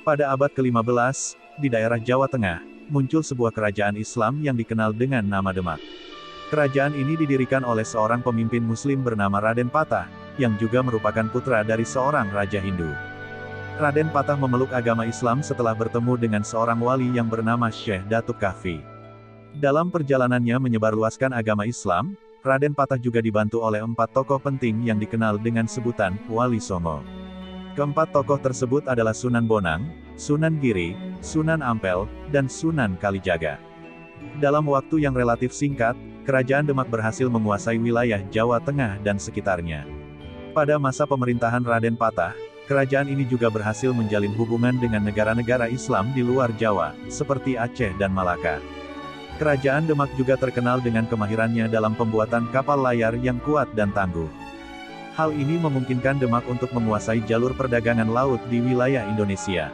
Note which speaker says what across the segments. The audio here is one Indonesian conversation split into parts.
Speaker 1: Pada abad ke-15, di daerah Jawa Tengah, muncul sebuah kerajaan Islam yang dikenal dengan nama Demak. Kerajaan ini didirikan oleh seorang pemimpin Muslim bernama Raden Patah, yang juga merupakan putra dari seorang raja Hindu. Raden Patah memeluk agama Islam setelah bertemu dengan seorang wali yang bernama Syekh Datuk Kahfi. Dalam perjalanannya menyebarluaskan agama Islam, Raden Patah juga dibantu oleh 4 tokoh penting yang dikenal dengan sebutan Wali Songo. Keempat tokoh tersebut adalah Sunan Bonang, Sunan Giri, Sunan Ampel, dan Sunan Kalijaga. Dalam waktu yang relatif singkat, Kerajaan Demak berhasil menguasai wilayah Jawa Tengah dan sekitarnya. Pada masa pemerintahan Raden Patah, kerajaan ini juga berhasil menjalin hubungan dengan negara-negara Islam di luar Jawa, seperti Aceh dan Malaka. Kerajaan Demak juga terkenal dengan kemahirannya dalam pembuatan kapal layar yang kuat dan tangguh. Hal ini memungkinkan Demak untuk menguasai jalur perdagangan laut di wilayah Indonesia.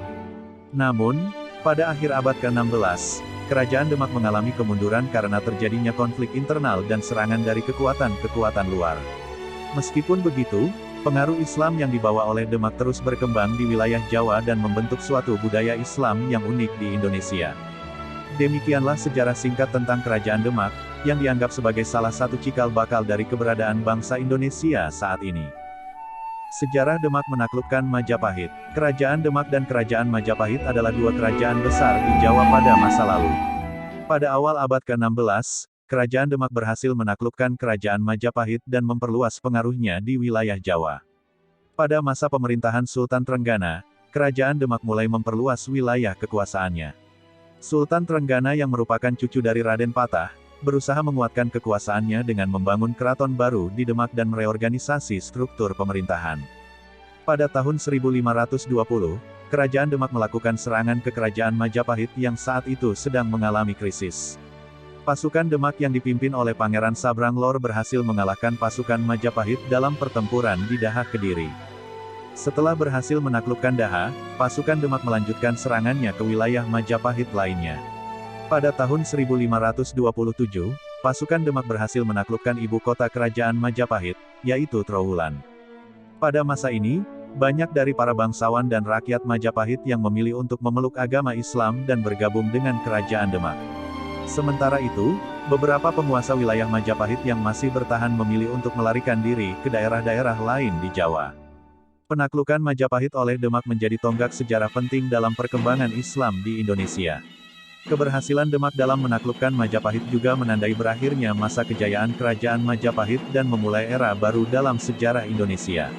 Speaker 1: Namun, pada akhir abad ke-16, Kerajaan Demak mengalami kemunduran karena terjadinya konflik internal dan serangan dari kekuatan-kekuatan luar. Meskipun begitu, pengaruh Islam yang dibawa oleh Demak terus berkembang di wilayah Jawa dan membentuk suatu budaya Islam yang unik di Indonesia. Demikianlah sejarah singkat tentang Kerajaan Demak, yang dianggap sebagai salah satu cikal bakal dari keberadaan bangsa Indonesia saat ini. Sejarah Demak menaklukkan Majapahit. Kerajaan Demak dan Kerajaan Majapahit adalah dua kerajaan besar di Jawa pada masa lalu. Pada awal abad ke-16, Kerajaan Demak berhasil menaklukkan Kerajaan Majapahit dan memperluas pengaruhnya di wilayah Jawa. Pada masa pemerintahan Sultan Trenggana, Kerajaan Demak mulai memperluas wilayah kekuasaannya. Sultan Trenggana yang merupakan cucu dari Raden Patah, berusaha menguatkan kekuasaannya dengan membangun keraton baru di Demak dan mereorganisasi struktur pemerintahan. Pada tahun 1520, Kerajaan Demak melakukan serangan ke Kerajaan Majapahit yang saat itu sedang mengalami krisis. Pasukan Demak yang dipimpin oleh Pangeran Sabranglor berhasil mengalahkan pasukan Majapahit dalam pertempuran di Daha Kediri. Setelah berhasil menaklukkan Daha, pasukan Demak melanjutkan serangannya ke wilayah Majapahit lainnya. Pada tahun 1527, pasukan Demak berhasil menaklukkan ibu kota Kerajaan Majapahit, yaitu Trowulan. Pada masa ini, banyak dari para bangsawan dan rakyat Majapahit yang memilih untuk memeluk agama Islam dan bergabung dengan Kerajaan Demak. Sementara itu, beberapa penguasa wilayah Majapahit yang masih bertahan memilih untuk melarikan diri ke daerah-daerah lain di Jawa. Penaklukan Majapahit oleh Demak menjadi tonggak sejarah penting dalam perkembangan Islam di Indonesia. Keberhasilan Demak dalam menaklukkan Majapahit juga menandai berakhirnya masa kejayaan Kerajaan Majapahit dan memulai era baru dalam sejarah Indonesia.